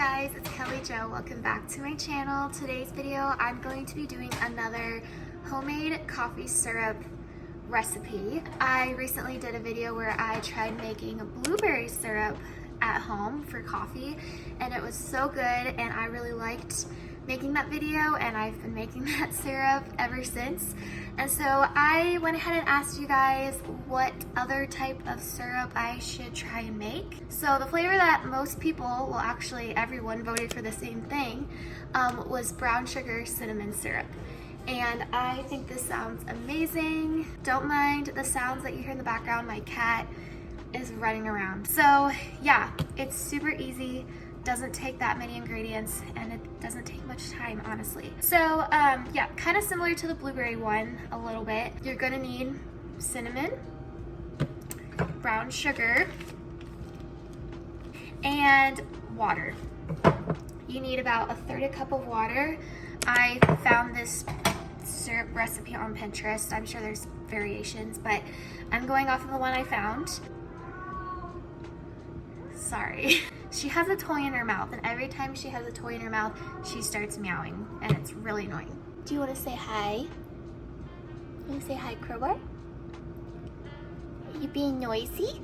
guys, it's Kelly Jo. Welcome back to my channel. Today's video, I'm going to be doing another homemade coffee syrup recipe. I recently did a video where I tried making a blueberry syrup at home for coffee, and it was so good, and I really liked making that video, and I've been making that syrup ever since. And so I went ahead and asked you guys what other type of syrup I should try and make. So the flavor that most people, well actually everyone voted for the same thing, was brown sugar cinnamon syrup. And I think this sounds amazing. Don't mind the sounds that you hear in the background. My cat is running around. So yeah, it's super easy. Doesn't take that many ingredients, and it doesn't take much time, honestly. So yeah, kind of similar to the blueberry one a little bit. You're gonna need cinnamon, brown sugar, and water. You need about 1/3 cup of water. I found this syrup recipe on Pinterest. I'm sure there's variations, but I'm going off of the one I found. Sorry. She has a toy in her mouth, and every time she has a toy in her mouth, she starts meowing, and it's really annoying. Do you want to say hi? You want to say hi, Crowbar? Are you being noisy?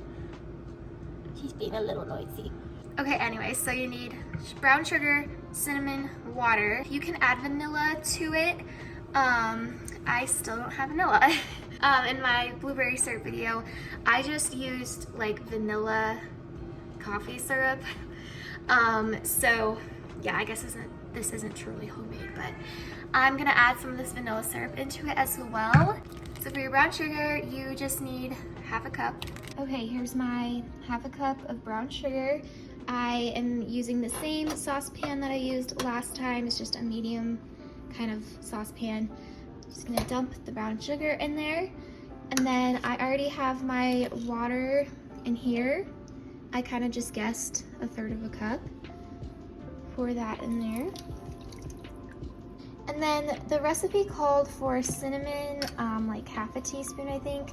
She's being a little noisy. Okay, anyway, so you need brown sugar, cinnamon, water. You can add vanilla to it. I still don't have vanilla. In my blueberry syrup video, I just used like vanilla coffee syrup. So yeah, I guess this isn't truly homemade, but I'm gonna add some of this vanilla syrup into it as well. So for your brown sugar, you just need 1/2 cup. Okay, here's my 1/2 cup of brown sugar. I am using the same saucepan that I used last time. It's just a medium kind of saucepan. Just gonna dump the brown sugar in there. And then I already have my water in here. I kind of just guessed 1/3 cup. Pour that in there. And then the recipe called for cinnamon, like 1/2 teaspoon, I think.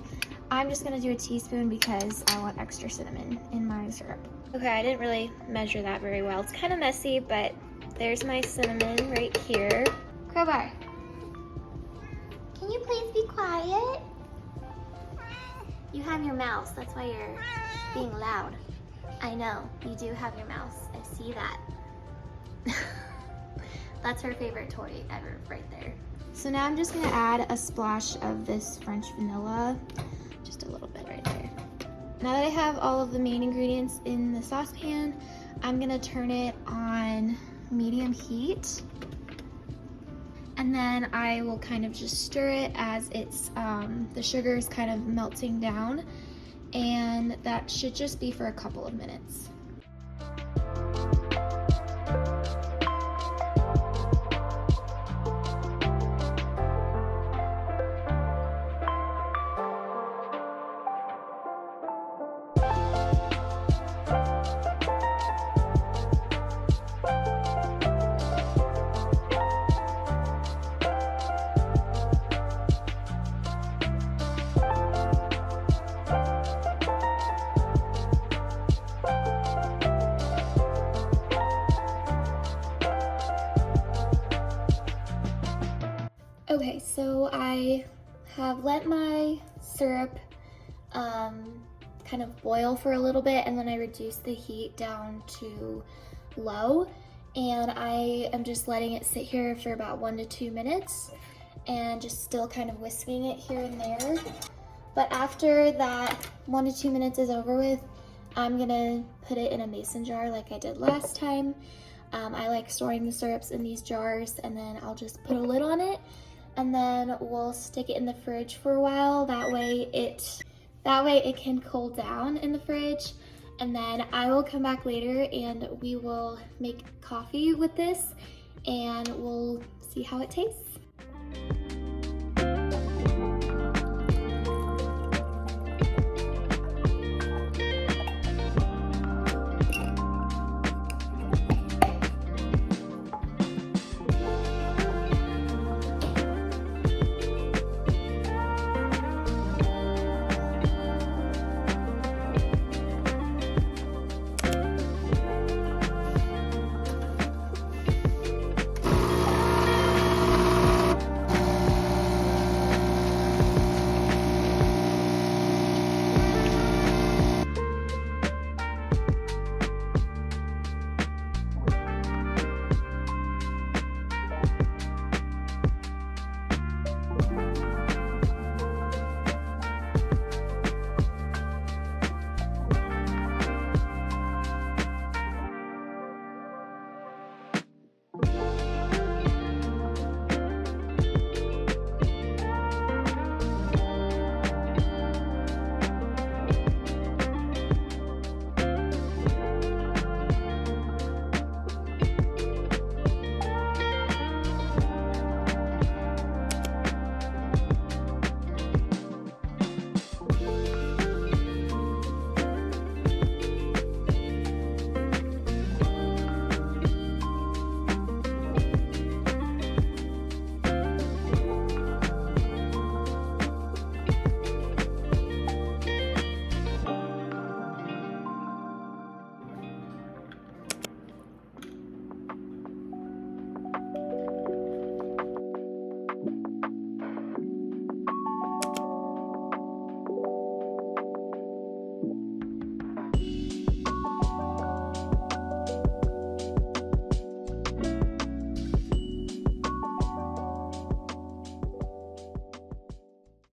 I'm just gonna do a teaspoon because I want extra cinnamon in my syrup. Okay, I didn't really measure that very well. It's kind of messy, but there's my cinnamon right here. Crowbar, can you please be quiet? You have your mouse, that's why you're being loud. I know, you do have your mouse. I see that. That's her favorite toy ever right there. So now I'm just gonna add a splash of this French vanilla, just a little bit right there. Now that I have all of the main ingredients in the saucepan, I'm gonna turn it on medium heat. And then I will kind of just stir it as it's, the sugar is kind of melting down. And that should just be for a couple of minutes. Okay, so I have let my syrup kind of boil for a little bit, and then I reduced the heat down to low, and I am just letting it sit here for about 1 to 2 minutes and just still kind of whisking it here and there. But after that 1 to 2 minutes is over with, I'm gonna put it in a mason jar like I did last time. I like storing the syrups in these jars, and then I'll just put a lid on it, and then we'll stick it in the fridge for a while. That way it can cool down in the fridge, and then I will come back later and we will make coffee with this, and we'll see how it tastes.